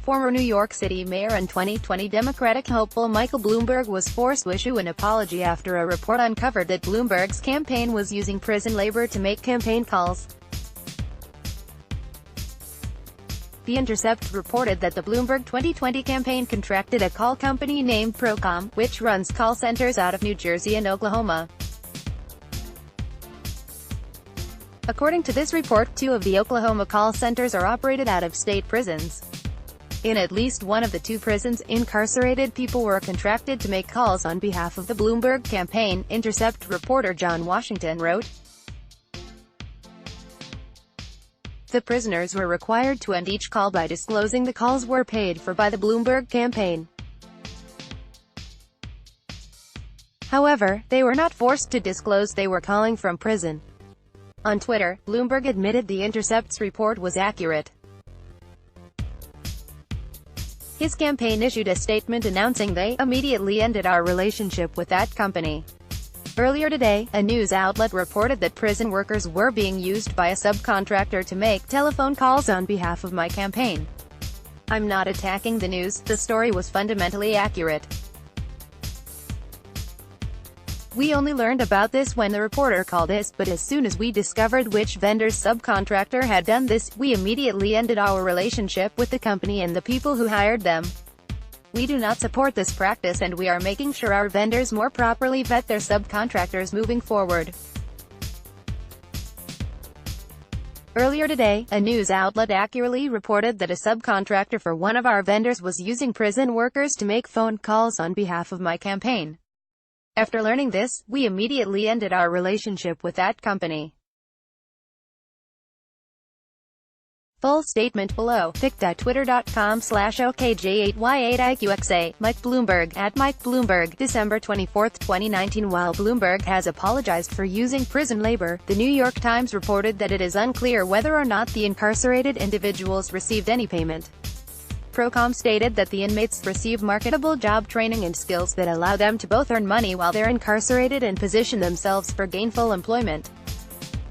Former New York City mayor and 2020 Democratic hopeful Michael Bloomberg was forced to issue an apology after a report uncovered that Bloomberg's campaign was using prison labor to make campaign calls. The Intercept reported that the Bloomberg 2020 campaign contracted a call company named Procom, which runs call centers out of New Jersey and Oklahoma. According to this report, 2 of the Oklahoma call centers are operated out of state prisons. In at least one of the 2 prisons, incarcerated people were contracted to make calls on behalf of the Bloomberg campaign, Intercept reporter John Washington wrote. The prisoners were required to end each call by disclosing the calls were paid for by the Bloomberg campaign. However, they were not forced to disclose they were calling from prison. On Twitter, Bloomberg admitted the Intercept's report was accurate. His campaign issued a statement announcing they immediately ended our relationship with that company. Earlier today, a news outlet reported that prison workers were being used by a subcontractor to make telephone calls on behalf of my campaign. I'm not attacking the news, the story was fundamentally accurate. We only learned about this when the reporter called us, but as soon as we discovered which vendor's subcontractor had done this, we immediately ended our relationship with the company and the people who hired them. We do not support this practice and we are making sure our vendors more properly vet their subcontractors moving forward. Earlier today, a news outlet accurately reported that a subcontractor for one of our vendors was using prison workers to make phone calls on behalf of my campaign. After learning this, we immediately ended our relationship with that company. Full statement below. pic.twitter.com/okj8y8iqxa. Mike Bloomberg, @Mike Bloomberg, December 24, 2019. While Bloomberg has apologized for using prison labor, the New York Times reported that it is unclear whether or not the incarcerated individuals received any payment. Procom stated that the inmates receive marketable job training and skills that allow them to both earn money while they're incarcerated and position themselves for gainful employment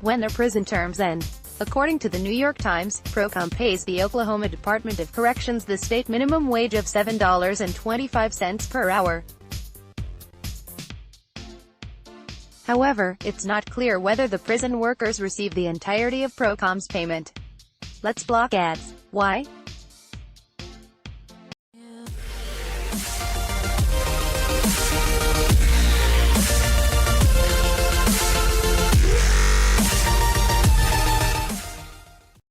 when their prison terms end. According to the New York Times, Procom pays the Oklahoma Department of Corrections the state minimum wage of $7.25 per hour. However, it's not clear whether the prison workers receive the entirety of Procom's payment. Let's block ads. Why?